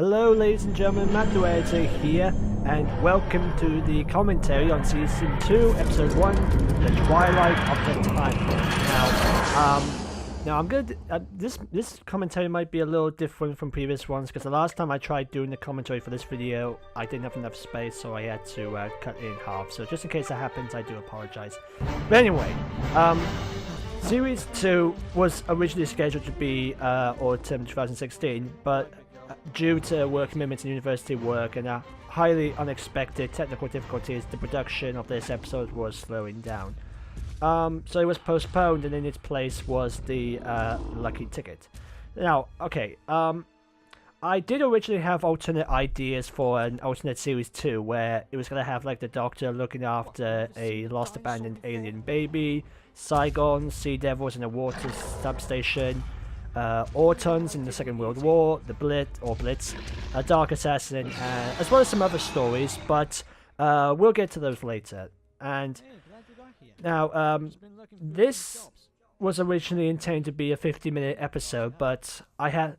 Hello ladies and gentlemen, Matt the Editor here, and welcome to the commentary on Season 2, Episode 1, The Twilight of the Time Lord. Now I'm good. This commentary might be a little different from previous ones, because the last time I tried doing the commentary for this video, I didn't have enough space, so I had to cut it in half. So just in case that happens, I do apologize. But anyway, Series 2 was originally scheduled to be autumn 2016, but due to work commitments and university work and highly unexpected technical difficulties, the production of this episode was slowing down. So it was postponed, and in its place was the Lucky Ticket. Now, okay, I did originally have alternate ideas for an alternate Series 2, where it was going to have like the Doctor looking after a lost abandoned alien baby, Saigon, Sea Devils in a water substation, Autons in the Second World War, the Blitz, a Dark Assassin, as well as some other stories, but we'll get to those later. And now, this was originally intended to be a 50-minute episode, but I had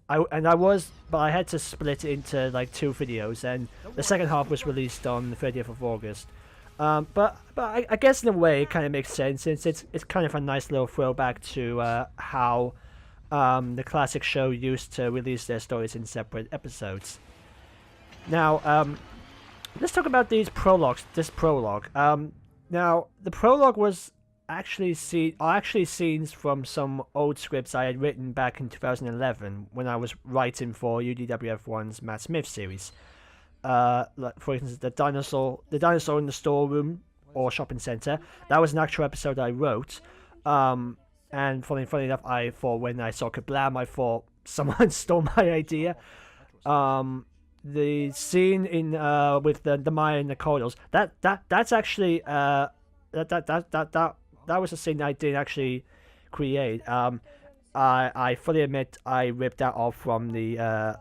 to split it into like 2 videos, and the second half was released on the 30th of August. But I guess in a way it kind of makes sense, since it's kind of a nice little throwback to how the classic show used to release their stories in separate episodes. Now, let's talk about this prologue. Now, the prologue was actually scenes from some old scripts I had written back in 2011 when I was writing for UDWF1's Matt Smith series. Like, for instance, the dinosaur in the storeroom or shopping center. That was an actual episode I wrote. And funny enough, I thought when I saw Kablam, I thought someone stole my idea. The scene in with the Maya in the corridors, that's actually that was a scene I didn't actually create. I fully admit I ripped that off from the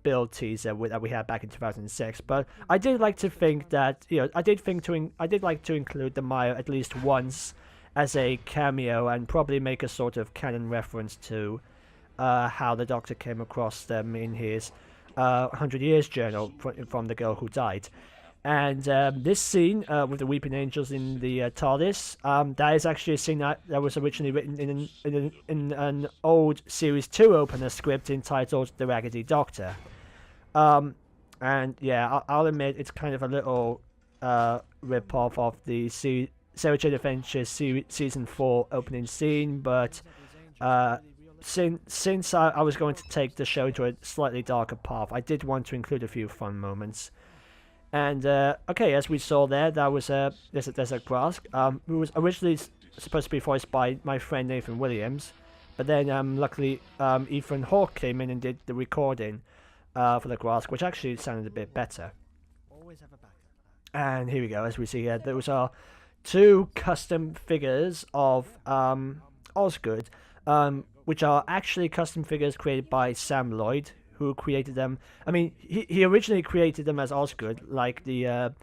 build teaser that we had back in 2006. But I did like to think that I did like to include the Maya at least once as a cameo, and probably make a sort of canon reference to how the Doctor came across them in his 100 Years journal from the girl who died. And this scene with the Weeping Angels in the TARDIS, that is actually a scene that was originally written in an old Series 2 opener script entitled The Raggedy Doctor. And yeah, I'll admit it's kind of a little rip-off of the Sarah Jane Adventures Season 4 opening scene, but since I was going to take the show into a slightly darker path, I did want to include a few fun moments. And okay, as we saw there, that was there's a Grask, who was originally supposed to be voiced by my friend Nathan Williams, but then luckily Ethan Hawke came in and did the recording for the Grask, which actually sounded a bit better. And here we go, as we see here, those are 2 custom figures of Osgood, which are actually custom figures created by Sam Lloyd, who created them. I mean, he originally created them as Osgood, like the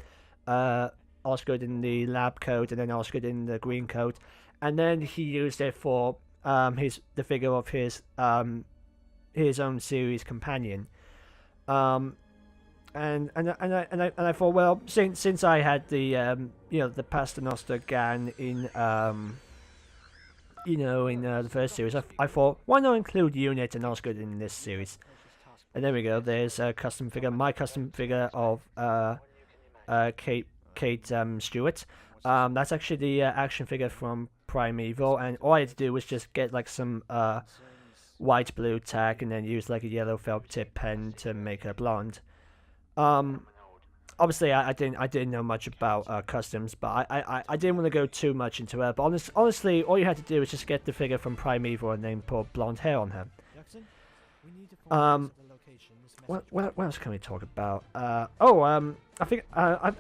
Osgood in the lab coat and then Osgood in the green coat, and then he used it for the figure of his own series companion. And I thought, well, since I had the the Paternoster Gan in the first series, I thought, why not include Unit and Osgood in this series? And there we go. There's a custom figure, my custom figure of Kate Stewart. That's actually the action figure from Primeval, and all I had to do was just get like some white blue tack and then use like a yellow felt tip pen to make her blonde. Obviously, I didn't know much about customs, but I didn't want to go too much into her. But honestly, all you had to do was just get the figure from Primeval and then put blonde hair on her. What else can we talk about? I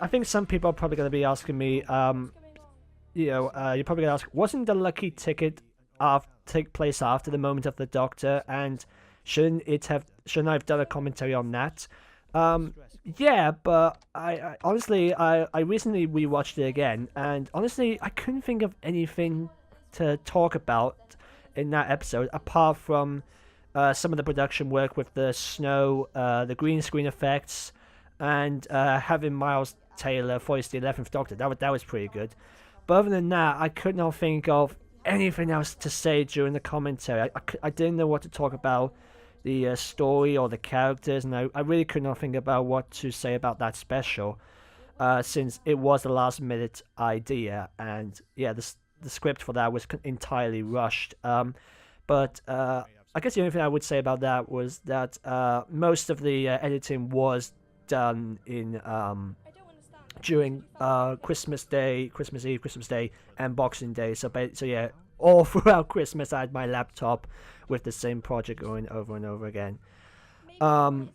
think some people are probably going to be asking me. You're probably going to ask, wasn't the Lucky Ticket take place after the moment of the Doctor, and shouldn't I have done a commentary on that? Yeah, but I honestly recently rewatched it again, and honestly I couldn't think of anything to talk about in that episode apart from some of the production work with the snow, the green screen effects, and having Miles Taylor voice the 11th Doctor. That was pretty good. But other than that, I could not think of anything else to say during the commentary. I didn't know what to talk about, the story or the characters, and I really could not think about what to say about that special, since it was a last minute idea, and yeah, the script for that was entirely rushed. But I guess the only thing I would say about that was that most of the editing was done in during Christmas Day, Christmas Eve, Christmas Day, and Boxing Day. So yeah, all throughout Christmas, I had my laptop with the same project going over and over again. But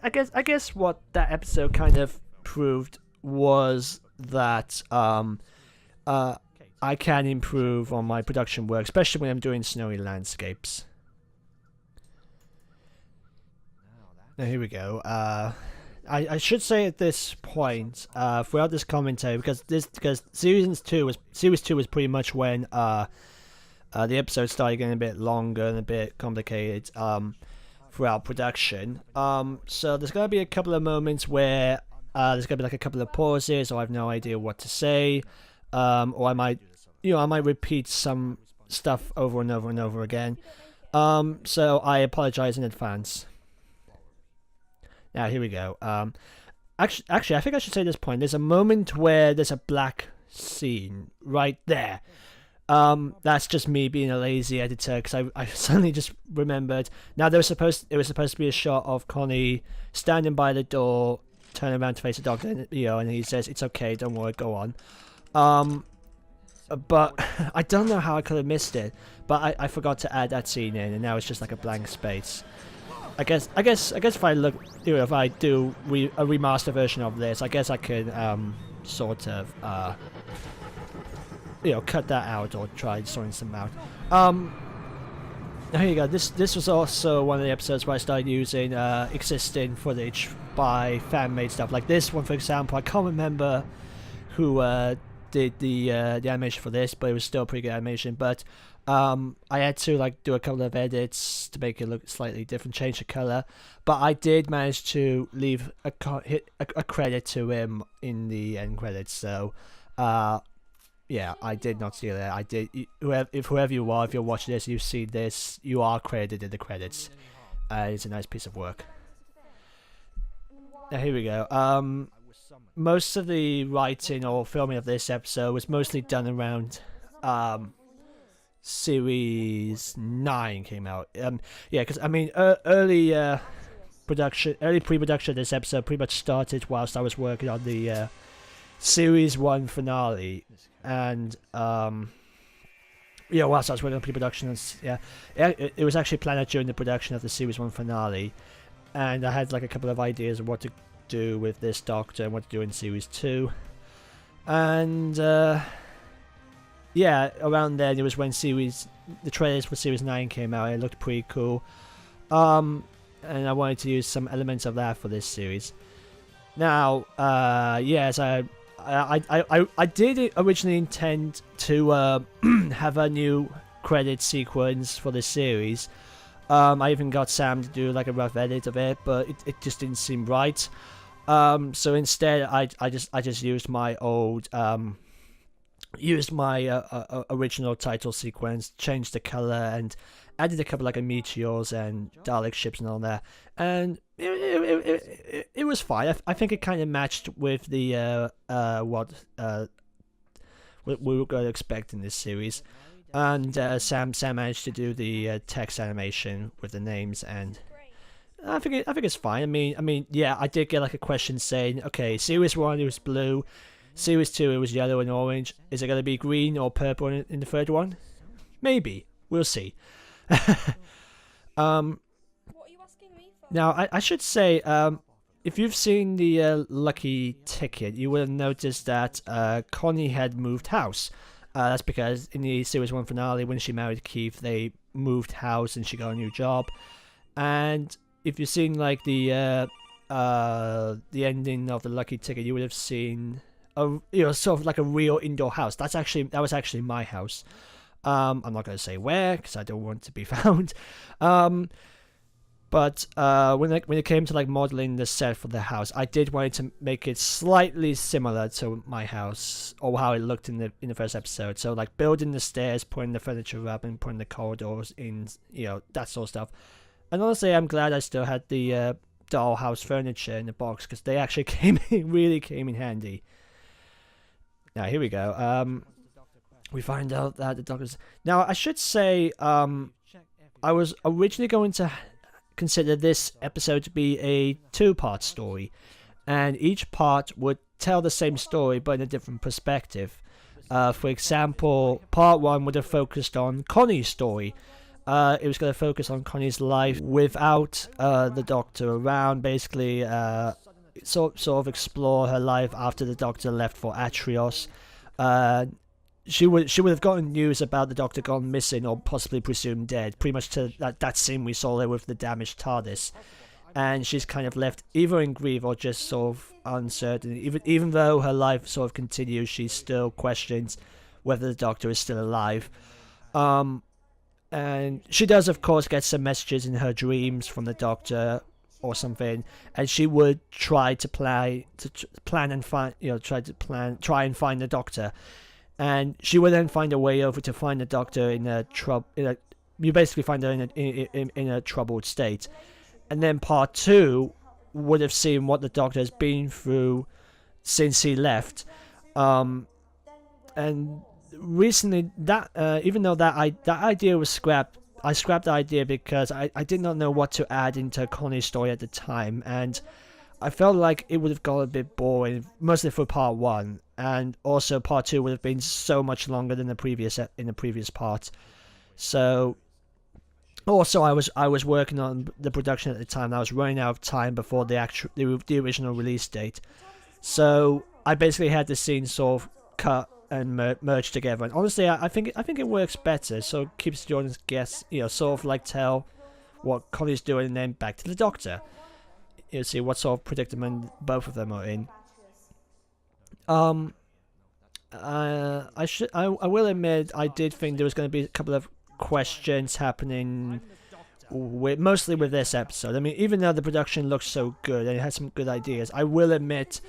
I guess what that episode kind of proved was that I can improve on my production work, especially when I'm doing snowy landscapes. Now here we go. I should say at this point, throughout this commentary, because series two was pretty much when the episode started getting a bit longer and a bit complicated throughout production. So there's gonna be a couple of moments where there's gonna be like a couple of pauses, or I have no idea what to say, or I might repeat some stuff over and over and over again. So I apologize in advance. Now here we go. Actually, I think I should say at this point. There's a moment where there's a black scene right there. That's just me being a lazy editor, because I suddenly just remembered. Now it was supposed to be a shot of Connie standing by the door, turning around to face the doctor, and, and he says, "It's okay, don't worry, go on." But I don't know how I could have missed it. But I forgot to add that scene in, and now it's just like a blank space. I guess if I look, if I do a remaster version of this, I guess I could sort of cut that out or try sorting some out. Here you go. This was also one of the episodes where I started using existing footage by fan-made stuff. Like this one, for example, I can't remember who did the animation for this, but it was still a pretty good animation. But I had to do a couple of edits to make it look slightly different, change the color. But I did manage to leave a credit to him in the end credits. So yeah, I did not steal it. I did. Whoever you are, if you're watching this, you've seen this, you are credited in the credits. It's a nice piece of work. Now here we go. Most of the writing or filming of this episode was mostly done around Series 9 came out. Yeah, because I mean, early pre-production of this episode pretty much started whilst I was working on the Series 1 finale, and whilst I was working on pre-production, it was actually planned during the production of the Series 1 finale, and I had like a couple of ideas of what to do with this Doctor and what to do in Series 2, and yeah, around then it was when the trailers for Series 9 came out. It looked pretty cool, and I wanted to use some elements of that for this series. Now, yes, I did originally intend to have a new credit sequence for this series. I even got Sam to do like a rough edit of it, but it just didn't seem right. So instead, I just used my old original title sequence, changed the color, and added a couple like meteors and Dalek ships and all that, and it was fine. I think it kind of matched with the what we were going to expect in this series, and Sam managed to do the text animation with the names, and I think it's fine. I mean, yeah, I did get like a question saying, okay, Series 1 it was blue, Series 2 it was yellow and orange. Is it going to be green or purple in the third one? Maybe. We'll see. What are you asking me for? Now, I should say, if you've seen the Lucky Ticket, you will have noticed that Connie had moved house. That's because in the Series 1 finale, when she married Keith, they moved house and she got a new job. And if you've seen like the ending of the Lucky Ticket, you would have seen sort of like a real indoor house. That was actually my house. I'm not going to say where because I don't want to be found. But when it came to like modeling the set for the house, I did want to make it slightly similar to my house or how it looked in the first episode. So like building the stairs, putting the furniture up, and putting the corridors in, that sort of stuff. And honestly, I'm glad I still had the dollhouse furniture in the box because they actually really came in handy. Now here we go. We find out that the doctor's... Now I should say, I was originally going to consider this episode to be a two-part story, and each part would tell the same story but in a different perspective. For example, part 1 would have focused on Connie's story. It was going to focus on Connie's life without the Doctor around, basically sort of explore her life after the Doctor left for Atrios. She would have gotten news about the Doctor gone missing or possibly presumed dead, pretty much to that scene we saw there with the damaged TARDIS. And she's kind of left either in grief or just sort of uncertain. Even though her life sort of continues, she still questions whether the Doctor is still alive. And she does, of course, get some messages in her dreams from the Doctor or something, and she would try to plan and find, try and find the Doctor. And she would then find a way over to find the Doctor you basically find her in a troubled state. And then part 2 would have seen what the Doctor has been through since he left. And recently, even though that idea was scrapped, I scrapped the idea because I did not know what to add into Connie's story at the time, and I felt like it would have got a bit boring, mostly for part 1, and also part 2 would have been so much longer than the previous part. So, also I was working on the production at the time, and I was running out of time before the original release date. So I basically had the scene sort of cut and merged together. And honestly, I think it works better. So it keeps the audience guess, sort of like tell what Connie's doing, and then back to the Doctor. You see what sort of predicament both of them are in. I will admit I did think there was going to be a couple of questions happening mostly with this episode. I mean, even though the production looks so good and it had some good ideas, I will admit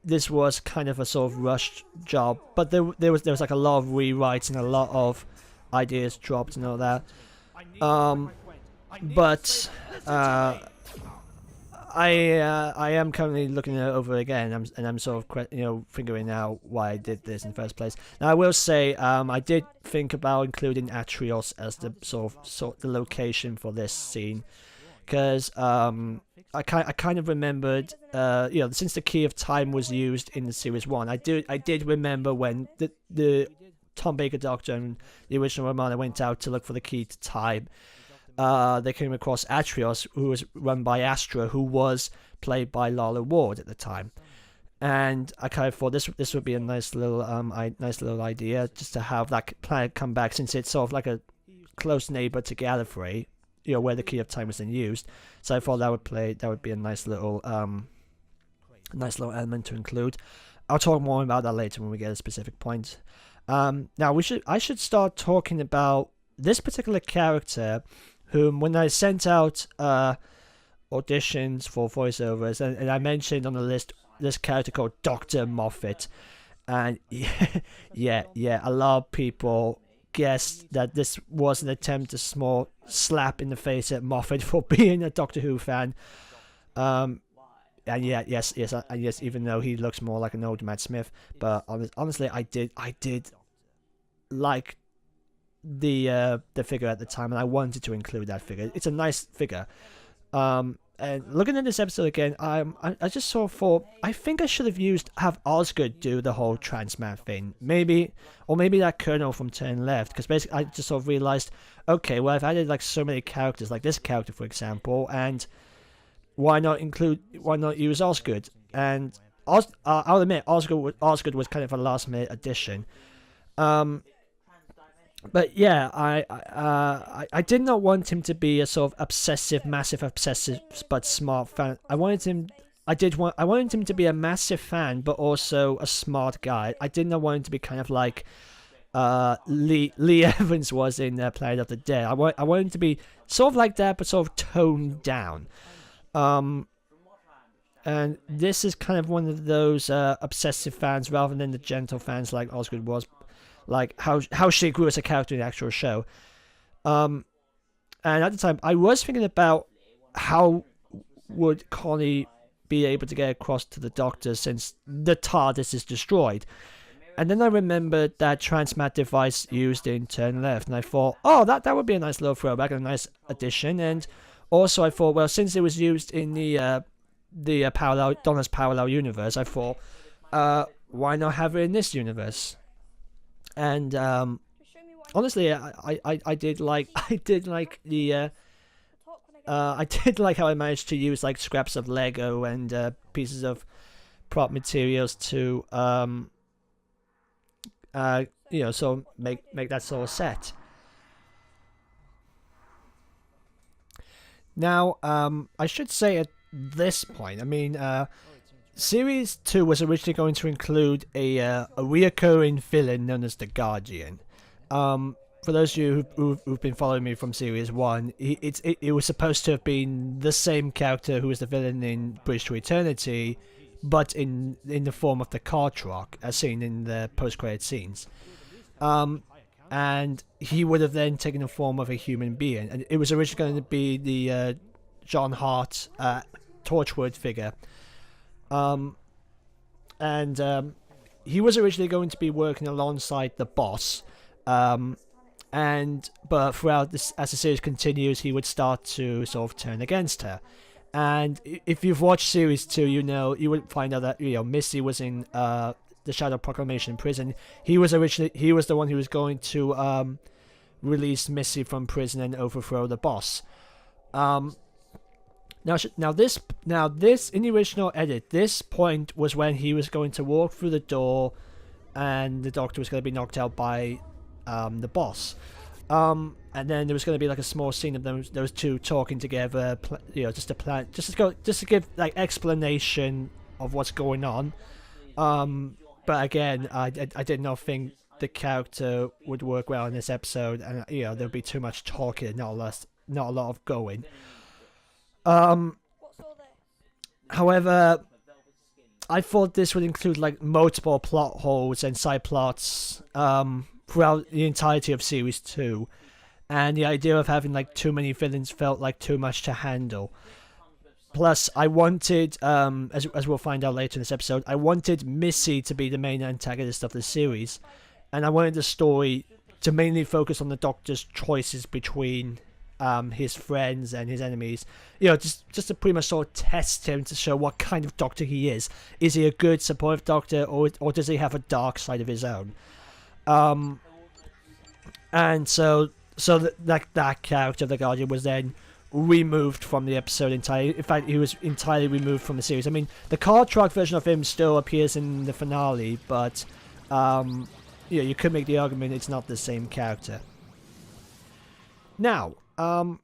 this was kind of a sort of rushed job. But there was like a lot of rewrites and a lot of ideas dropped and all that. But I am currently looking it over again, and I'm sort of figuring out why I did this in the first place. Now I will say I did think about including Atrios as the sort of the location for this scene, because I kind of remembered since the Key of Time was used in the series 1, I did remember when the Tom Baker Doctor and the original Romana went out to look for the Key to Time. They came across Atrios, who was run by Astra, who was played by Lala Ward at the time. And I kind of thought this would be a nice little idea, just to have that planet come back, since it's sort of like a close neighbor to Gallifrey, where the Key of Time was then used. So I thought that would be a nice little element to include. I'll talk more about that later when we get a specific point. Now I should start talking about this particular character, whom when I sent out auditions for voiceovers, and I mentioned on the list this character called Dr. Moffat, and yeah, a lot of people guessed that this was an attempt, a small slap in the face at Moffat for being a Doctor Who fan. And yes, even though he looks more like an old Matt Smith, but honestly, I did like the figure at the time, and I wanted to include that figure. It's a nice figure. And looking at this episode again, I just sort of thought, I think I should have Osgood do the whole transmat thing. Maybe that Colonel from Turn Left, because basically I just sort of realized, okay, well, I've added like so many characters, like this character for example, and why not use Osgood? And I'll admit, Osgood was kind of a last minute addition. But yeah, I did not want him to be a sort of massive obsessive but smart fan. I wanted him to be a massive fan, but also a smart guy. I did not want him to be kind of like Lee Evans was in Planet of the Dead. I want him to be sort of like that, but sort of toned down. And this is kind of one of those obsessive fans rather than the gentle fans like Osgood was, like how she grew as a character in the actual show. And at the time, I was thinking about how would Connie be able to get across to the Doctor since the TARDIS is destroyed. And then I remembered that transmat device used in Turn Left, and I thought, oh, that would be a nice little throwback and a nice addition. And also I thought, well, since it was used in the Donna's parallel universe, I thought, why not have it in this universe? And honestly, I did like how I managed to use like scraps of Lego and pieces of prop materials to so make that sort of set. Now, I should say at this point, I mean, Series 2 was originally going to include a reoccurring villain known as the Guardian. For those of you who've been following me from Series 1, it was supposed to have been the same character who was the villain in Bridge to Eternity, but in the form of the Kartrok, as seen in the post-credit scenes. And he would have then taken the form of a human being, and it was originally going to be the John Hart Torchwood figure. He was originally going to be working alongside the boss, but throughout this, as the series continues, he would start to sort of turn against her. And if you've watched Series 2, you would find out that Missy was in the Shadow Proclamation prison. He was the one who was going to release Missy from prison and overthrow the boss. Now this in the original edit, this point was when he was going to walk through the door, and the Doctor was going to be knocked out by the boss. And then there was going to be like a small scene of those two talking together, just to give like explanation of what's going on. But again, I did not think the character would work well in this episode, and there'd be too much talking, not a lot of going. However, I thought this would include like multiple plot holes and side plots throughout the entirety of Series 2, and the idea of having like too many villains felt like too much to handle. Plus, I wanted, as we'll find out later in this episode, I wanted Missy to be the main antagonist of the series, and I wanted the story to mainly focus on the Doctor's choices between his friends and his enemies. Just to pretty much sort of test him to show what kind of Doctor he is. Is he a good, supportive Doctor, or does he have a dark side of his own? And so that character, the Guardian, was then removed from the episode entirely. In fact, he was entirely removed from the series. I mean, the Kartrok version of him still appears in the finale, but you could make the argument it's not the same character. Now, now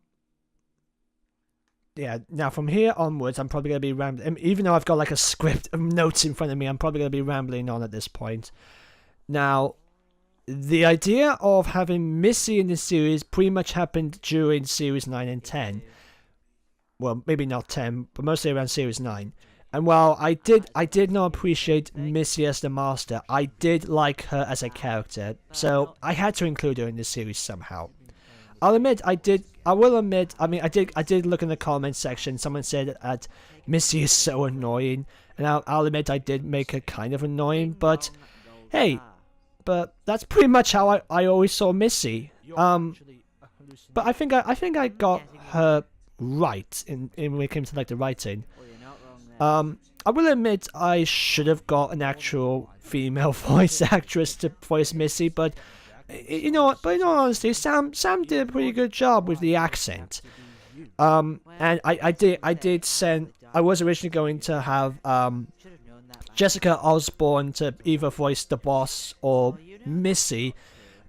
from here onwards, I'm probably going to be rambling. Even though I've got like a script of notes in front of me, I'm probably going to be rambling on at this point. Now, the idea of having Missy in this series pretty much happened during Series 9 and 10. Well, maybe not 10, but mostly around Series 9. And while I did not appreciate Missy as the Master, I did like her as a character, so I had to include her in this series somehow. I will admit, I did look in the comments section. Someone said that Missy is so annoying, and I'll admit I did make her kind of annoying, but hey, that's pretty much how I always saw Missy. But I think I got her right in when it came to like the writing. I will admit I should have got an actual female voice actress to voice Missy, but in all honesty, Sam did a pretty good job with the accent. And I was originally going to have Jessica Osborne to either voice the boss or Missy,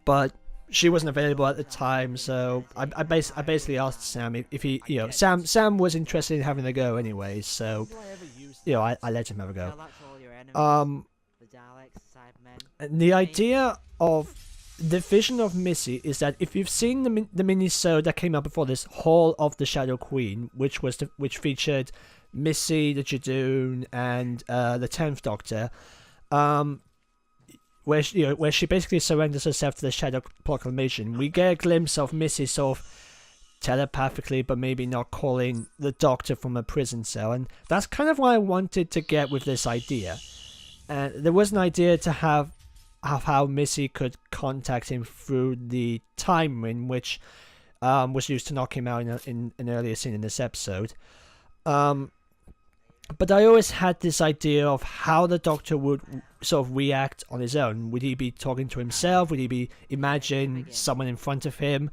but she wasn't available at the time, so I basically asked Sam if he, Sam was interested in having a go anyway, so I let him have a go. And the idea of the vision of Missy is that if you've seen the mini-sode that came out before this, Hall of the Shadow Queen, which featured Missy, the Jadoon, and the 10th Doctor, where she basically surrenders herself to the Shadow Proclamation, we get a glimpse of Missy sort of telepathically, but maybe not calling the Doctor from a prison cell, and that's kind of what I wanted to get with this idea. And there was an idea to have how Missy could contact him through the time ring, which was used to knock him out in an earlier scene in this episode. But I always had this idea of how the Doctor would sort of react on his own. Would he be talking to himself? Would he be imagine someone in front of him?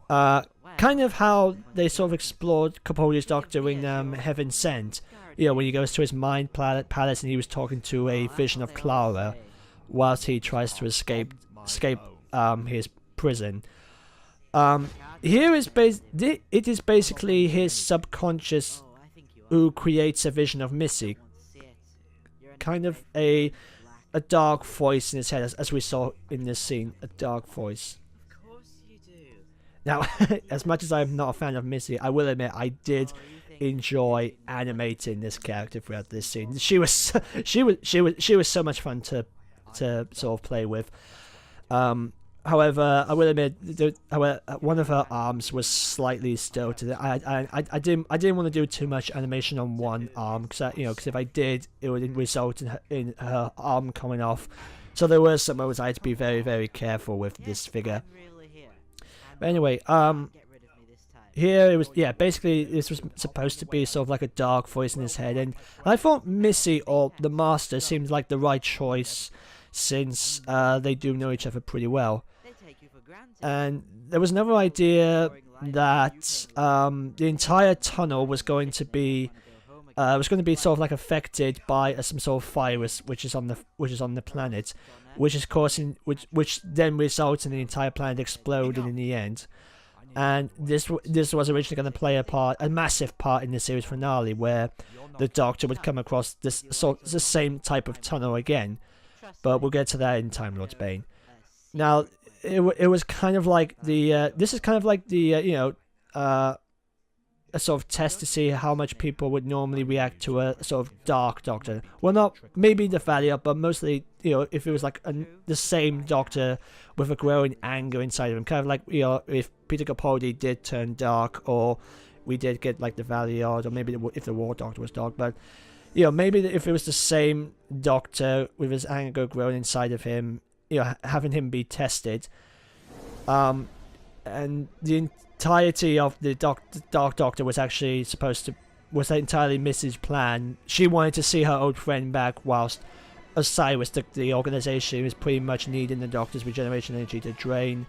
Kind of how they sort of explored Capaldi's Doctor in Heaven Sent. When he goes to his mind palace and he was talking to a vision of Clara whilst he tries to escape his prison. Here it is basically his subconscious who creates a vision of Missy. Kind of a dark voice in his head, as we saw in this scene, a dark voice. Now, as much as I'm not a fan of Missy, I will admit I did enjoy animating this character throughout this scene. She was so much fun to sort of play with. However, I will admit, one of her arms was slightly stilted. I didn't want to do too much animation on one arm because if I did, it would result in her arm coming off. So there were some moments I had to be very, very careful with this figure. But anyway, here it was, basically this was supposed to be sort of like a dark voice in his head, and I thought Missy or the Master seemed like the right choice since they do know each other pretty well. And there was another idea that the entire tunnel was going to be sort of like affected by some sort of virus which is on the planet, which then results in the entire planet exploding in the end. And this was originally going to play a massive part in the series finale, where the Doctor would come across the same type of tunnel again. But we'll get to that in Time Lord's Bane. Now, it was kind of like this is kind of like a sort of test to see how much people would normally react to a sort of dark Doctor. Well, not maybe the Thalia, but mostly, if it was like the same Doctor with a growing anger inside of him. Kind of like, if Peter Capaldi did turn dark, or we did get like the Valiard, or maybe if the War Doctor was dark. But, maybe if it was the same Doctor with his anger growing inside of him, having him be tested. And the entirety of the Dark Doctor was actually was entirely Missy's plan. She wanted to see her old friend back, whilst Osiris, the organization, was pretty much needing the Doctor's regeneration energy to drain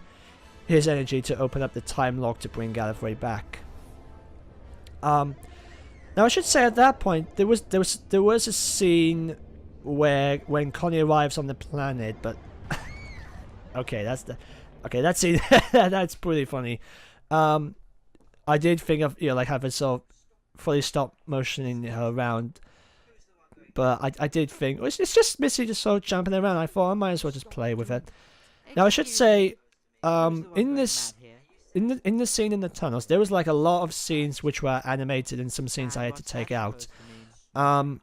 his energy to open up the time lock to bring Gallifrey back. Now I should say at that point there was a scene where when Connie arrives on the planet, but that scene that's pretty funny. I did think of like having sort of fully stop motioning her around, but I did think it's just Missy just sort of jumping around. I thought I might as well just play with it. Now I should say, in the scene in the tunnels, there was like a lot of scenes which were animated, and some scenes I had to take out. For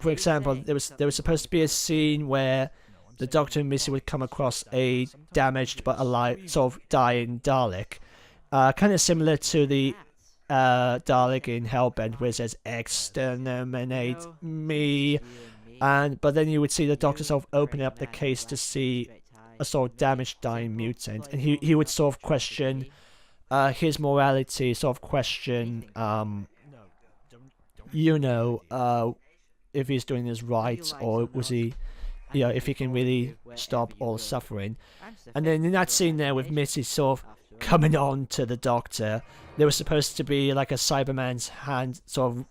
example, there was supposed to be a scene where the Doctor and Missy would come across a damaged but alive, sort of dying Dalek. Kind of similar to the Dalek in Hellbent, where it says "Exterminate me," but then you would see the Doctor sort of opening up the case to see a sort of damaged, dying mutant, and he would sort of question his morality, sort of question, if he's doing this right, or was he, if he can really stop all suffering. And then in that scene there with Missy sort of coming on to the Doctor, there was supposed to be like a Cyberman's hand sort of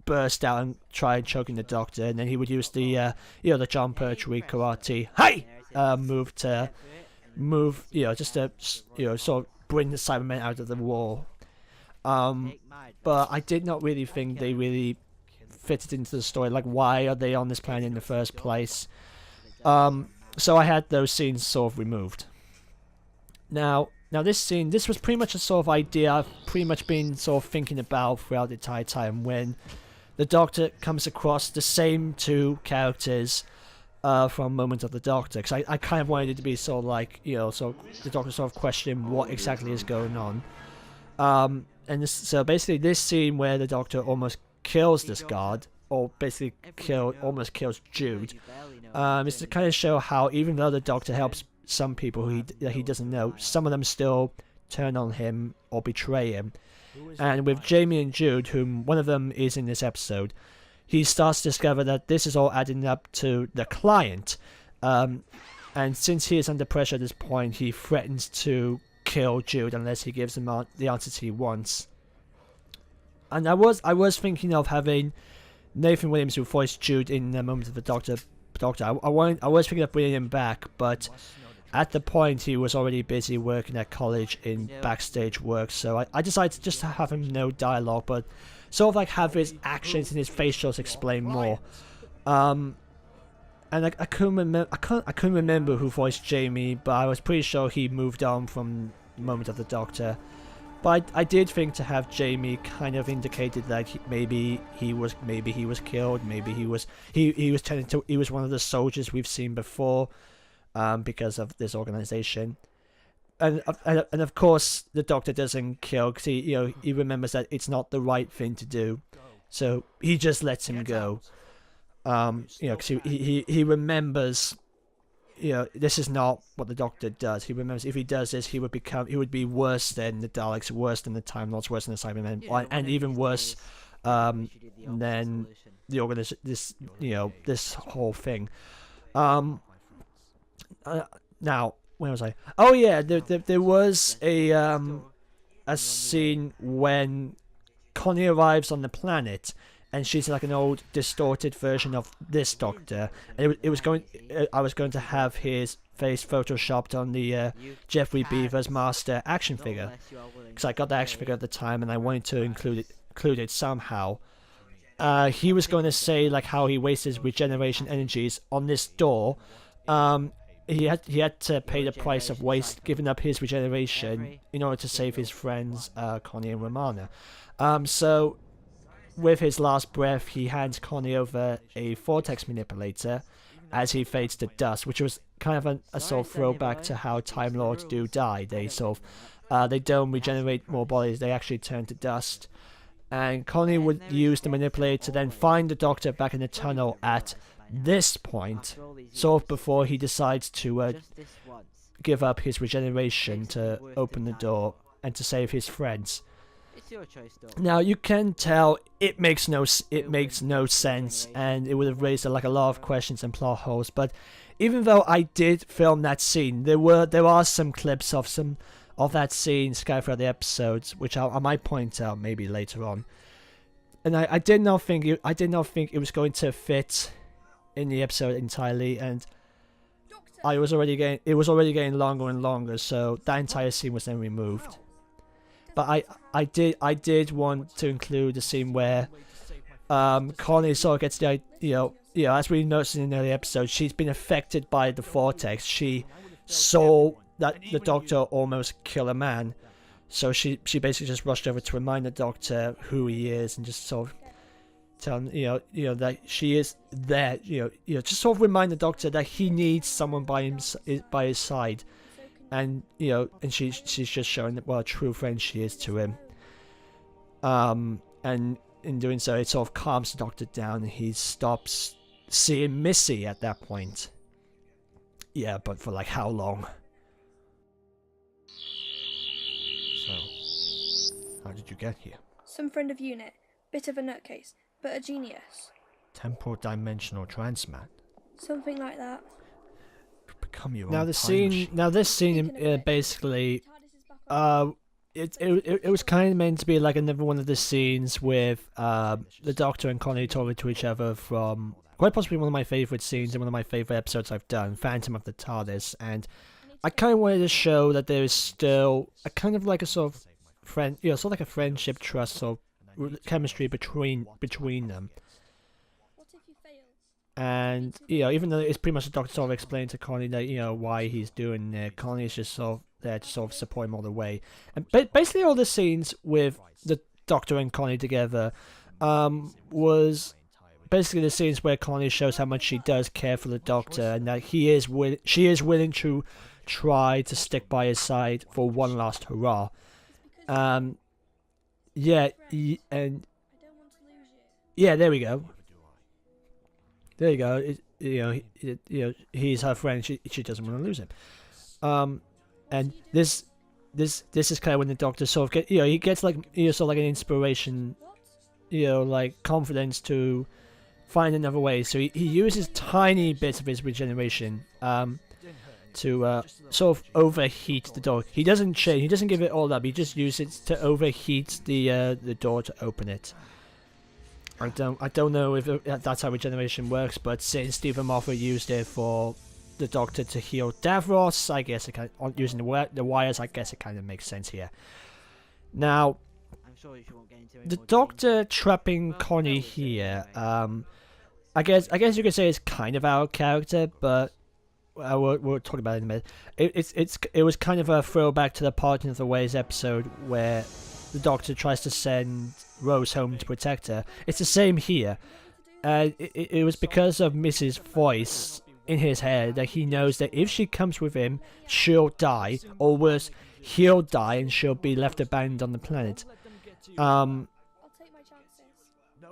burst out and try choking the Doctor, and then he would use the the John Pertwee karate move just to sort of bring the Cybermen out of the wall. But I did not really think they really fitted into the story. Like, why are they on this planet in the first place? So I had those scenes sort of removed. Now this scene, this was pretty much a sort of idea I've pretty much been sort of thinking about throughout the entire time, when the Doctor comes across the same two characters from Moment of the Doctor, because I kind of wanted it to be sort of like, so the Doctor sort of questioning what exactly is going on. So basically this scene where the Doctor almost kills this guard, or basically almost kills Jude, is to kind of show how even though the Doctor helps some people that he doesn't know, some of them still turn on him or betray him. And with Jamie and Jude, whom one of them is in this episode, he starts to discover that this is all adding up to the client. And since he is under pressure at this point, he threatens to kill Jude unless he gives him the answers he wants. And I was thinking of having Nathan Williams, who voiced Jude in the Moment of the Doctor. I was thinking of bringing him back, but at the point he was already busy working at college in backstage work, so I decided to just have him no dialogue, but sort of like have his actions and his facials explain more. And I couldn't remember who voiced Jamie, but I was pretty sure he moved on from Moment of the Doctor. But I did think to have Jamie kind of indicated that maybe he was killed, maybe he was one of the soldiers we've seen before, because of this organization. And of course the Doctor doesn't kill, because he remembers that it's not the right thing to do, so he just lets him go. Because he remembers, this is not what the Doctor does. He remembers if he does this, he would be worse than the Daleks, worse than the Time Lords, worse than the Cybermen, and even worse than the organization. This whole thing. Now, where was I? Oh yeah, there was a scene when Connie arrives on the planet, and she's like an old distorted version of this Doctor, and I was going to have his face photoshopped on the Jeffrey Beaver's Master action figure, because I got the action figure at the time and I wanted to include it somehow. He was going to say like how he wastes his regeneration energies on this door. He had to pay the price of giving up his regeneration in order to save his friends Connie and Romana. So with his last breath, he hands Connie over a vortex manipulator as he fades to dust, which was kind of a sort of throwback to how Time Lords do die. They they don't regenerate more bodies; they actually turn to dust. And Connie would use the manipulator to then find the Doctor back in the tunnel at this point, sort of before he decides to give up his regeneration to open the door and to save his friends. Now you can tell it makes no sense, and it would have raised a lot of questions and plot holes. But even though I did film that scene, there are some clips of that scene scattered throughout the episodes, which I might point out maybe later on. And I did not think it was going to fit in the episode entirely, and it was already getting longer and longer, so that entire scene was then removed. But I did want to include the scene where Connie sort of gets the as we noticed in the early episode, she's been affected by the vortex. She saw that the Doctor almost kill a man, so she basically just rushed over to remind the Doctor who he is, and just sort of tell him that she is there, just sort of remind the Doctor that he needs someone by his side. And and she's just showing what a true friend she is to him. And in doing so, it sort of calms the Doctor down, and he stops seeing Missy at that point. Yeah, but for like how long? So, how did you get here? Some friend of unit, bit of a nutcase, but a genius. Temporal dimensional transmat. Something like that. Become your Now own the time scene. machine. Now this scene basically, it was kind of meant to be like another one of the scenes with the Doctor and Connie talking to each other from quite possibly one of my favourite scenes and one of my favourite episodes I've done, Phantom of the TARDIS. And I kind of wanted to show that there is still a kind of like a sort of sort of like a friendship, trust, or chemistry between them. What if you failed? And even though it's pretty much the Doctor sort of explained to Connie that why he's doing it, Connie is just sort of there to sort of support him all the way. And basically all the scenes with the Doctor and Connie together was basically the scenes where Connie shows how much she does care for the Doctor, and that she is willing to try to stick by his side for one last hurrah. Yeah, there we go. There you go. He's her friend. She doesn't want to lose him. And this is kind of when the Doctor sort of he gets like sort of like an inspiration, like confidence to find another way. So he uses tiny bits of his regeneration to sort of overheat the door. He doesn't change. He doesn't give it all up. He just uses it to overheat the door to open it. I don't know if that's how regeneration works, but since Stephen Moffat used it for the Doctor to heal Davros, I guess it using the wires, I guess it kind of makes sense here. Now, the Doctor trapping Connie here, I guess you could say it's kind of our character, but we'll talk about it in a minute. It was kind of a throwback to the Parting of the Ways episode where the Doctor tries to send Rose home to protect her. It's the same here. It was because of Mrs. Voice in his head that he knows that if she comes with him, she'll die, or worse, he'll die and she'll be left abandoned on the planet. I'll take my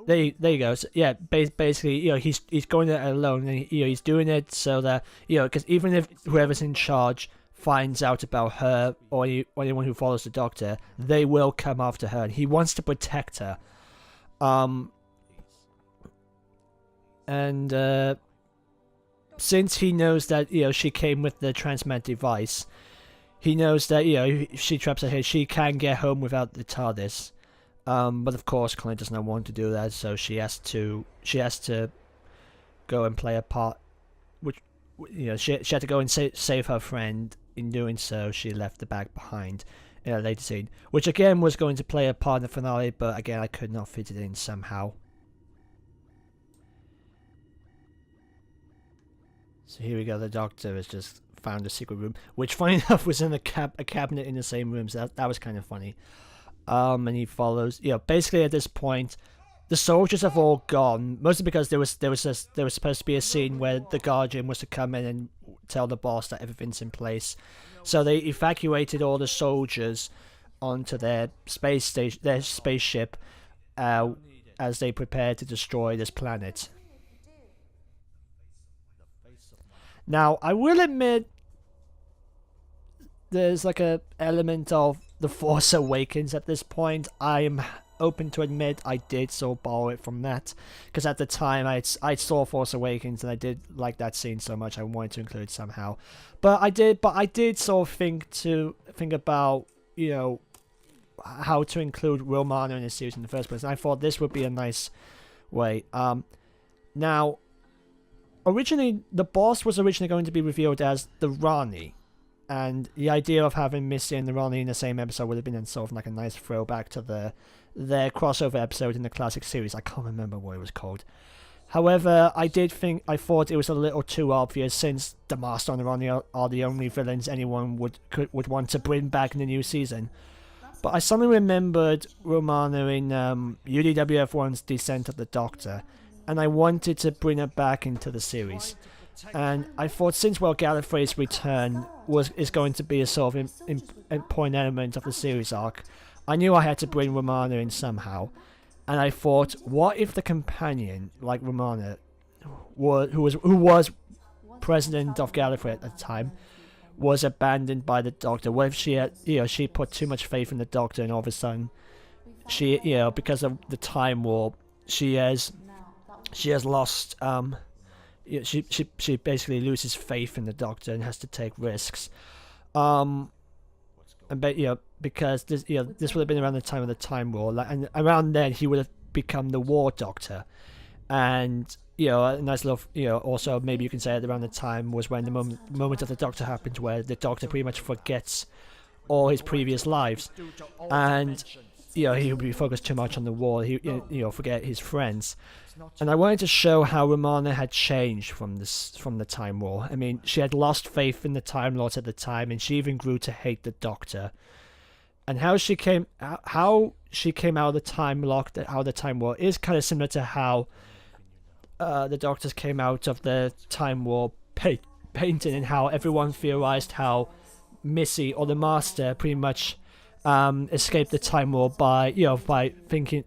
chances. There you go. So, yeah, basically, he's going there alone, and he's doing it so that because even if whoever's in charge finds out about her or anyone who follows the Doctor, they will come after her, and he wants to protect her. Since he knows that she came with the transmat device, he knows that if she traps her here, she can get home without the TARDIS. But of course, Connie does not want to do that, so she has to go and play a part. Which she had to go and save her friend. In doing so, she left the bag behind in a later scene, which again was going to play a part in the finale, but again I could not fit it in somehow. So here we go. The Doctor has just found a secret room, which funny enough was in a cabinet in the same room. So that was kind of funny. And he follows. Basically at this point, the soldiers have all gone, mostly because there was supposed to be a scene where the Guardian was to come in and tell the boss that everything's in place. So they evacuated all the soldiers onto their spaceship, as they prepare to destroy this planet. Now, I will admit, there's like a element of The Force Awakens at this point. I'm open to admit I did sort of borrow it from that, because at the time I saw Force Awakens and I did like that scene so much I wanted to include it somehow. But I did sort of think about how to include Romana in the series in the first place, and I thought this would be a nice way. Now, originally the boss was originally going to be revealed as the Rani. And the idea of having Missy and the Rani in the same episode would have been sort of like a nice throwback to their crossover episode in the classic series. I can't remember what it was called. However, I thought it was a little too obvious, since the Master and the Rani are the only villains anyone would want to bring back in the new season. But I suddenly remembered Romana in UDWF1's Descent of the Doctor, and I wanted to bring her back into the series. And I thought, since Gallifrey's return is going to be a sort of important element of the series arc, I knew I had to bring Romana in somehow. And I thought, what if the companion, like Romana, who was president of Gallifrey at the time, was abandoned by the Doctor? What if she had, she put too much faith in the Doctor, and all of a sudden, she, because of the Time War, she has lost. She basically loses faith in the Doctor and has to take risks. Because this would have been around the time of the Time War, and around then he would have become the War Doctor, and a nice little, also maybe you can say at around the time was when the moment of the Doctor happens, where the Doctor pretty much forgets all his previous lives, and he would be focused too much on the war. He forget his friends. And I wanted to show how Romana had changed from the Time War. I mean, she had lost faith in the Time Lords at the time, and she even grew to hate the Doctor. And how she came out of the Time Lock, out of the Time War, is kind of similar to how the Doctors came out of the Time War painting, and how everyone theorized how Missy or the Master pretty much escaped the Time War by thinking,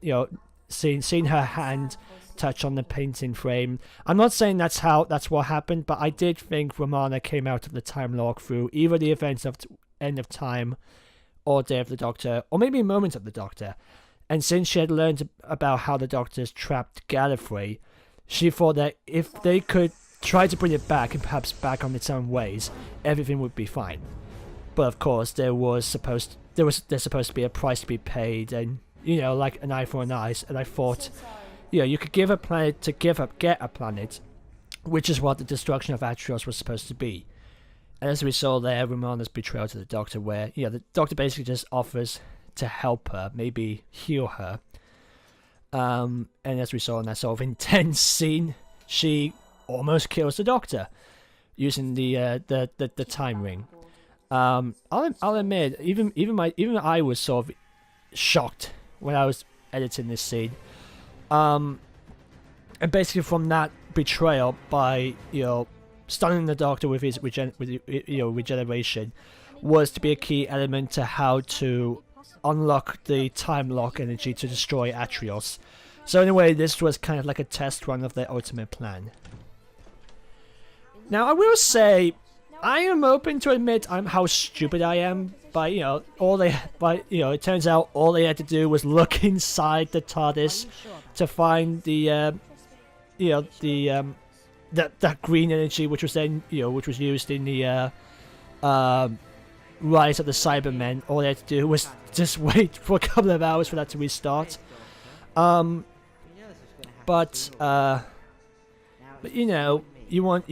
seeing her hand touch on the painting frame. I'm not saying that's what happened, but I did think Romana came out of the Time Lock through either the events of End of Time or Day of the Doctor, or maybe Moments of the Doctor. And since she had learned about how the Doctors trapped Gallifrey, she thought that if they could try to bring it back, and perhaps back on its own ways, everything would be fine. But of course, there's supposed to be a price to be paid, and like an eye for an eye. And I thought, you could give a planet to get a planet, which is what the destruction of Atrios was supposed to be. And as we saw there, Romana's betrayal to the Doctor, where the Doctor basically just offers to help her, maybe heal her. And as we saw in that sort of intense scene, she almost kills the Doctor using the time ring. I'll admit, even I was sort of shocked when I was editing this scene. And basically from that betrayal by stunning the Doctor with his regeneration was to be a key element to how to unlock the time lock energy to destroy Atrios. So in a way, this was kind of like a test run of their ultimate plan. Now I will say, I am open to admit how stupid I am, but it turns out all they had to do was look inside the TARDIS to find that green energy, which was then which was used in the Rise of the Cybermen. All they had to do was just wait for a couple of hours for that to restart. But you want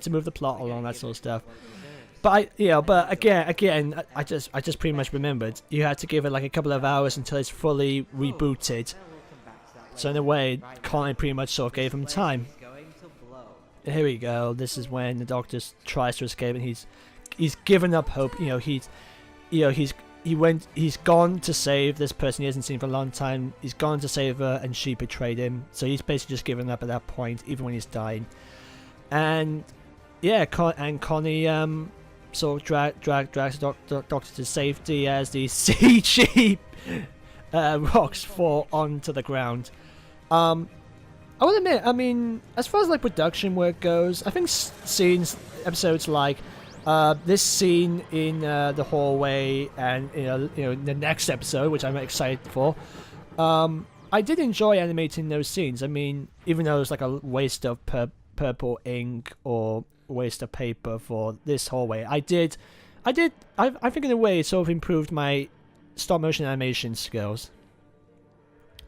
to move the plot along, that sort of stuff. But but again, I just pretty much remembered you had to give it like a couple of hours until it's fully rebooted. So in a way, Colin pretty much sort of gave him time. Here we go. This is when the Doctor tries to escape, and he's given up hope. He's gone to save this person he hasn't seen for a long time. He's gone to save her, and she betrayed him. So he's basically just given up at that point, even when he's dying. And Connie sort of drags the Doctor to safety as the CG rocks fall onto the ground. I will admit, I mean, as far as like production work goes, I think episodes like this scene in the hallway, and the next episode, which I'm excited for, I did enjoy animating those scenes. I mean, even though it was like a waste of purple ink or waste of paper for this hallway, I think in a way it sort of improved my stop motion animation skills.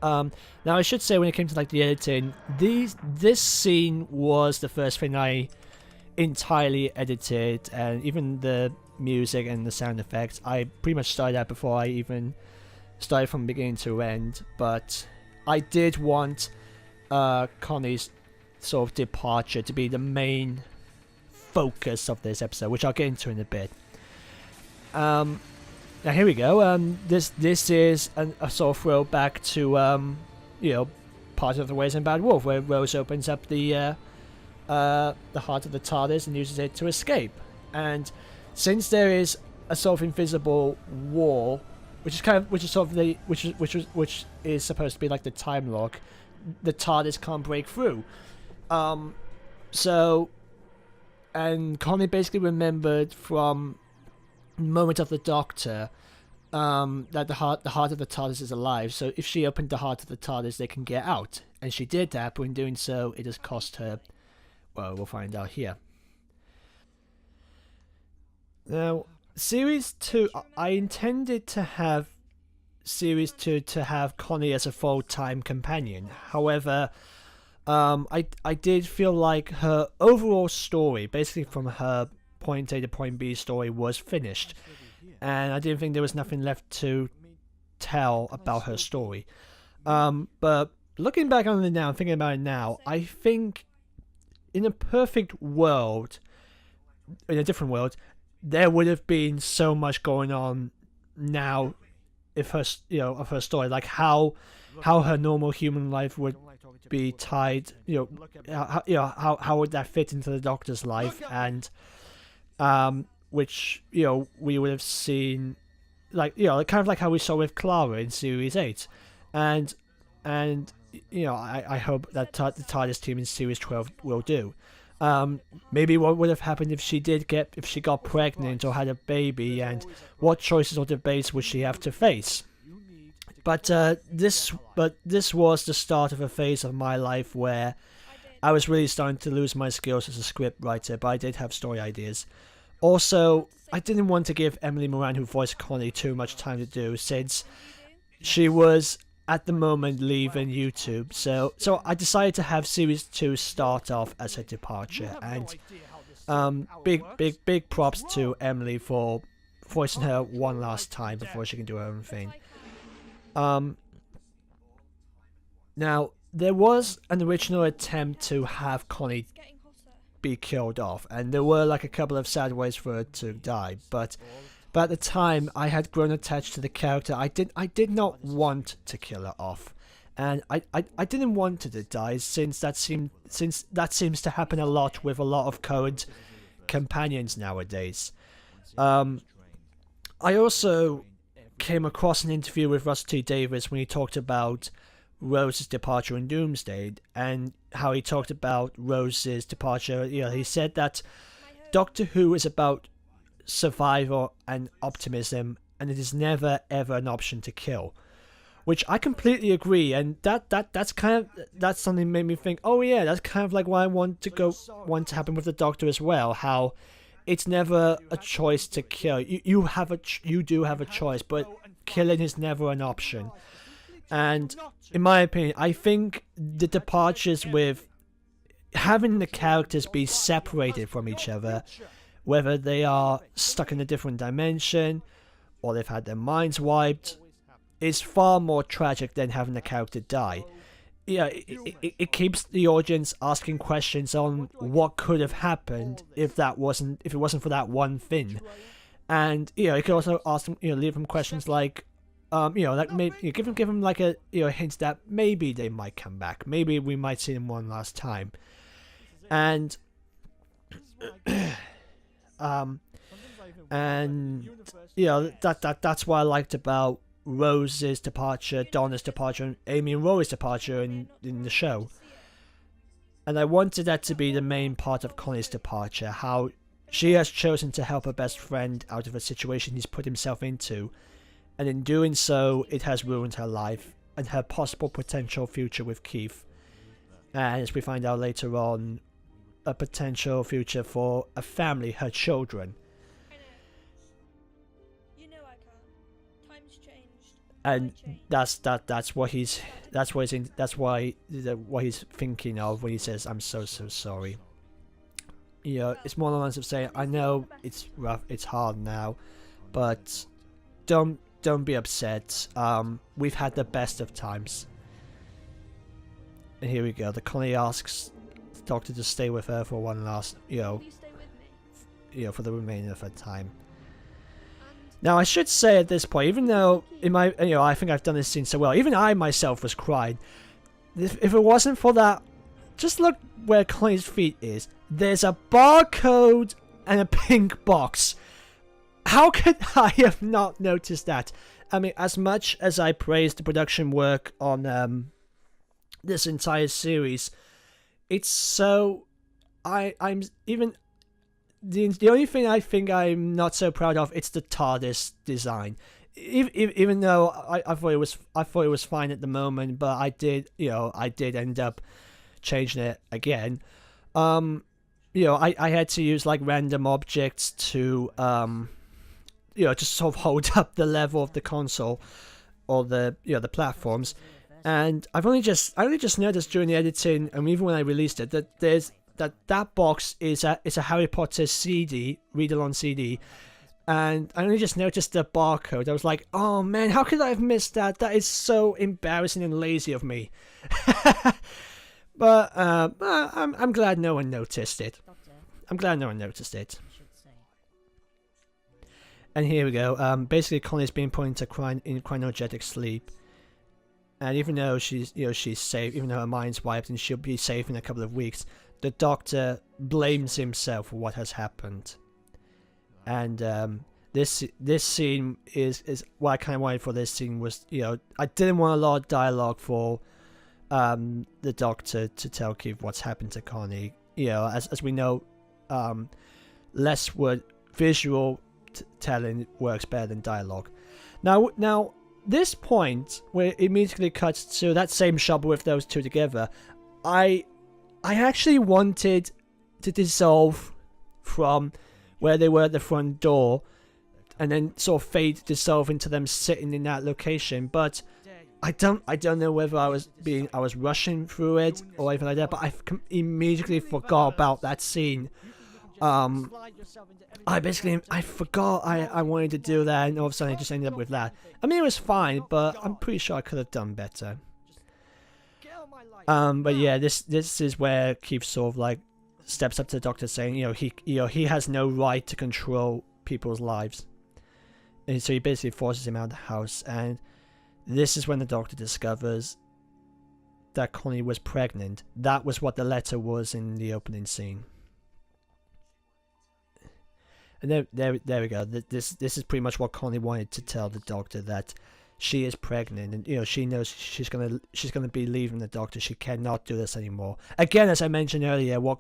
Now I should say, when it came to like the editing, this scene was the first thing I entirely edited, and even the music and the sound effects I pretty much started out before I even started from beginning to end. But I did want Connie's sort of departure to be the main focus of this episode, which I'll get into in a bit. Now here we go. This is a sort of throwback to part of the Ways and Bad Wolf, where Rose opens up the heart of the TARDIS and uses it to escape. And since there is a sort of invisible wall, which is supposed to be like the time lock, the TARDIS can't break through. And Connie basically remembered from Moment of the Doctor that the heart of the TARDIS is alive. So if she opened the heart of the TARDIS, they can get out. And she did that, but in doing so, it has cost her. Well, we'll find out here. Now, Series 2, I intended to have Series 2 to have Connie as a full-time companion. However, I did feel like her overall story, basically from her point A to point B story, was finished. And I didn't think there was nothing left to tell about her story. But looking back on it now, thinking about it now, I think in a perfect world, in a different world, there would have been so much going on now if her, of her story, like how her normal human life would be tied, how would that fit into the Doctor's life, and which we would have seen, like kind of like how we saw with Clara in Series 8, and I hope that the TARDIS team in Series 12 will do. Maybe what would have happened if she got pregnant or had a baby, and what choices or debates would she have to face? But this was the start of a phase of my life where I was really starting to lose my skills as a script writer, but I did have story ideas. Also, I didn't want to give Emily Moran, who voiced Connie, too much time to do, since she was at the moment leaving YouTube. So I decided to have Series 2 start off as her departure, and big props to Emily for voicing her one last time before she can do her own thing. Now, there was an original attempt to have Connie be killed off, and there were like a couple of sad ways for her to die, but at the time I had grown attached to the character. I did not want to kill her off, and I didn't want her to die, since that seems to happen a lot with a lot of current companions nowadays. I also came across an interview with Russell T Davies when he talked about Rose's departure in Doomsday, and how he talked about Rose's departure. He said that Doctor Who is about survival and optimism, and it is never ever an option to kill, which I completely agree. And that's something that made me think, oh yeah, that's kind of like what I want to happen with the Doctor as well. How it's never a choice to kill. You do have a choice, but killing is never an option. And in my opinion, I think the departures with having the characters be separated from each other, whether they are stuck in a different dimension or they've had their minds wiped, is far more tragic than having the character die. It keeps the audience asking questions on what could have happened if it wasn't for that one thing. And it could also ask them, leave them questions like, like maybe give them like a hint that maybe they might come back, maybe we might see them one last time. And that's what I liked about Rose's departure, Donna's departure, and Amy and Rory's departure in the show. And I wanted that to be the main part of Connie's departure, how she has chosen to help her best friend out of a situation he's put himself into, and in doing so, it has ruined her life and her possible potential future with Keith. And as we find out later on, a potential future for a family, her children. And that's what he's thinking of when he says, "I'm so sorry." It's more the lines of saying, "I know it's rough, it's hard now, but don't be upset. We've had the best of times." And here we go. The Connie asks the Doctor to stay with her for one last, for the remainder of her time. Now, I should say at this point, even though I think I've done this scene so well, even I myself was crying. If it wasn't for that, just look where Connie's feet is. There's a barcode and a pink box. How could I have not noticed that? I mean, as much as I praised the production work on this entire series, it's so I'm even. The only thing I think I'm not so proud of, it's the TARDIS design. Even though I thought it was fine at the moment, but I did end up changing it again. I had to use like random objects to just sort of hold up the level of the console or the platforms. And I only just noticed during the editing, and even when I released it, that that box is a Harry Potter CD, read-along CD, and I only just noticed the barcode. I was like, oh man, how could I have missed that? That is so embarrassing and lazy of me. But I'm glad no one noticed it. I'm glad no one noticed it. And here we go. Basically, Connie's being put into cryogenic sleep, and even though she's safe, even though her mind's wiped and she'll be safe in a couple of weeks, the Doctor blames himself for what has happened. And this scene is what I kind of wanted for this scene was, I didn't want a lot of dialogue for the Doctor to tell Keith what's happened to Connie. As we know, less word visual telling works better than dialogue. Now this point where it immediately cuts to that same shot with those two together, I actually wanted to dissolve from where they were at the front door and then sort of dissolve into them sitting in that location, but I don't know whether I was rushing through it or anything like that, but I immediately forgot about that scene. I forgot I wanted to do that, and all of a sudden I just ended up with that. I mean, it was fine, but I'm pretty sure I could have done better. But yeah, this is where Keith sort of like steps up to the Doctor, saying, he has no right to control people's lives, and so he basically forces him out of the house. And this is when the Doctor discovers that Connie was pregnant. That was what the letter was in the opening scene. And there we go. This is pretty much what Connie wanted to tell the Doctor, that she is pregnant, and she knows she's gonna be leaving the Doctor. She cannot do this anymore. Again, as I mentioned earlier, what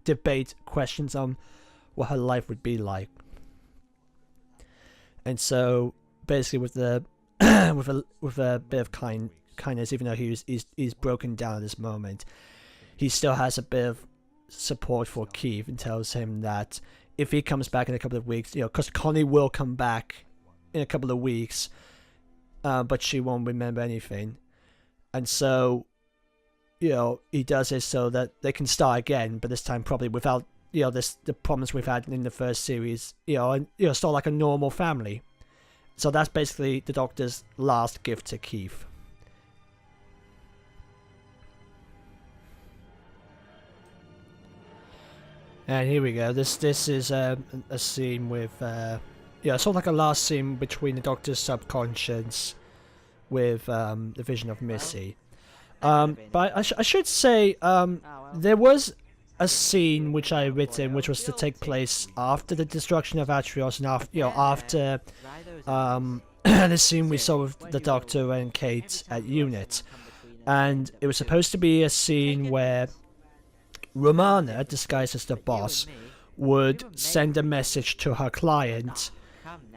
debate questions on what her life would be like. And so basically, with the with a bit of kindness, even though he's broken down at this moment, he still has a bit of support for Keith and tells him that if he comes back in a couple of weeks, because Connie will come back in a couple of weeks, but she won't remember anything, and so he does this so that they can start again, but this time probably without the problems we've had in the first series, and start like a normal family. So that's basically the Doctor's last gift to Keith. And here we go. This is a scene with sort of like a last scene between the Doctor's subconscious with the vision of Missy. But I should say there was a scene which I written, which was to take place after the destruction of Atrios, and after the scene we saw with the Doctor and Kate at Unit, and it was supposed to be a scene where Romana, disguised as the boss, would send a message to her client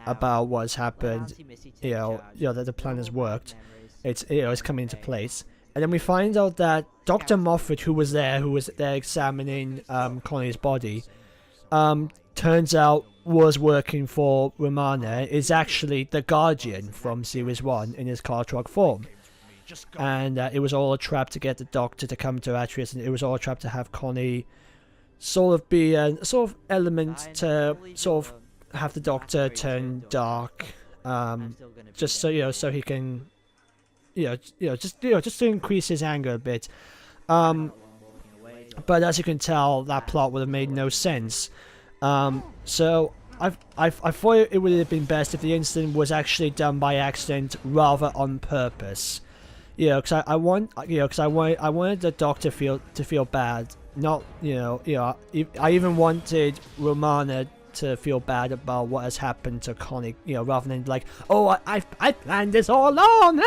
about what's happened. That the plan has worked. It's coming into place. And then we find out that Dr. Moffat, who was there examining Connie's body, turns out was working for Romana, is actually the Guardian from Series 1 in his Cartrog form. And it was all a trap to get the Doctor to come to Atrius, and it was all a trap to have Connie sort of be a sort of element to sort of have the Doctor turn dark, just so he can just to increase his anger a bit. But as you can tell, that plot would have made no sense. So I thought it would have been best if the incident was actually done by accident rather on purpose. Because I wanted the Doctor to feel bad. Not I even wanted Romana to feel bad about what has happened to Connie, rather than like, oh, I planned this all along,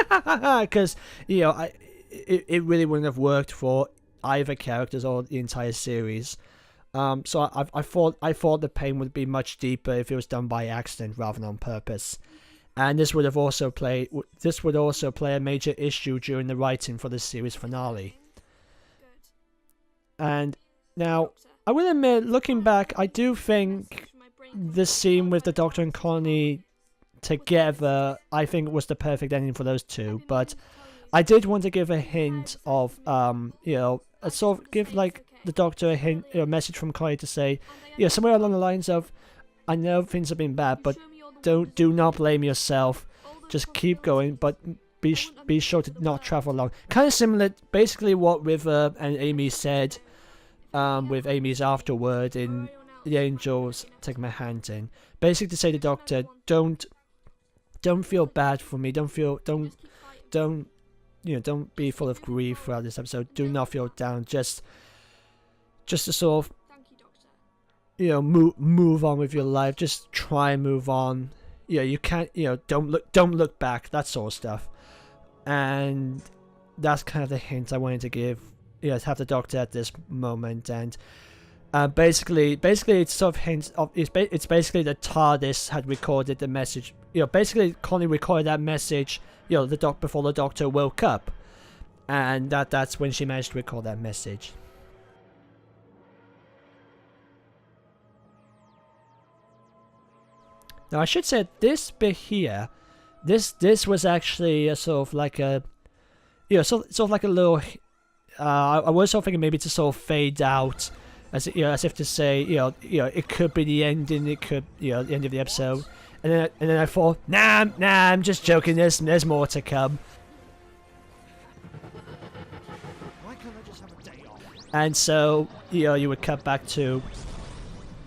because it really wouldn't have worked for either characters or the entire series. So I thought the pain would be much deeper if it was done by accident rather than on purpose. And this would also play a major issue during the writing for the series finale. And now, I will admit, looking back, I do think the scene with the Doctor and Connie together, I think was the perfect ending for those two. But I did want to give a hint of, sort of give like the Doctor a hint, a message from Connie to say, somewhere along the lines of, I know things have been bad, but do not blame yourself. Just keep going, but be sure to not travel alone. Kind of similar, basically what River and Amy said, with Amy's afterword in The Angels Take My Hand In. Basically to say to the Doctor, don't feel bad for me. Don't be full of grief throughout this episode. Do not feel down. Just to sort of, move on with your life. Just try and move on. You can't, don't look back. That sort of stuff. And that's kind of the hint I wanted to give. To have the Doctor at this moment. And basically it's sort of hints of it's basically the TARDIS had recorded the message. Basically Connie recorded that message. Before the Doctor woke up, and that's when she managed to record that message. Now I should say this bit here, this was actually a sort of like a, sort of like a little. I was sort of thinking maybe to sort of fade out, as if to say, it could be the ending, it could, the end of the episode, and then I thought, nah, I'm just joking. There's more to come. Why can't I just have a day off? And so, you would cut back to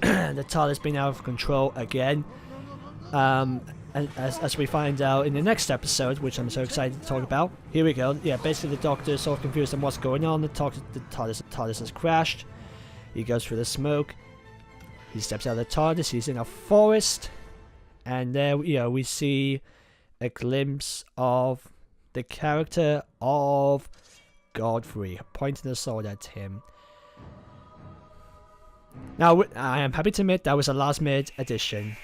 the TARDIS being out of control again. And as we find out in the next episode, which I'm so excited to talk about. Here we go. Yeah, basically the Doctor is sort of confused on what's going on. The TARDIS has crashed. He goes through the smoke. He steps out of the TARDIS. He's in a forest. And there, we see a glimpse of the character of Godfrey, pointing the sword at him. Now, I am happy to admit that was a last-minute addition.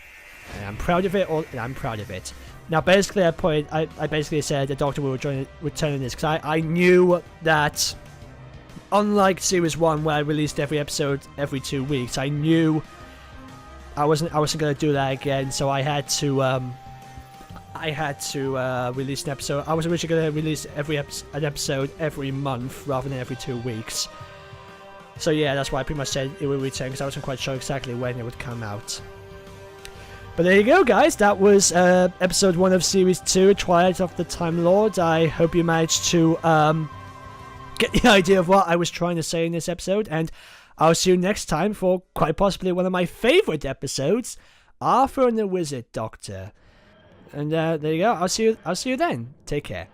And I'm proud of it. Now, basically, I basically said the Doctor will return in this because I knew that, unlike Series 1, where I released every episode every 2 weeks, I knew I wasn't going to do that again. So I had to release an episode. I was originally going to release an episode every month rather than every 2 weeks. So yeah, that's why I pretty much said it would return because I wasn't quite sure exactly when it would come out. But there you go, guys. That was episode 1 of Series 2, Twilight of the Time Lord. I hope you managed to get the idea of what I was trying to say in this episode. And I'll see you next time for quite possibly one of my favourite episodes, Arthur and the Wizard Doctor. And there you go. I'll see you then. Take care.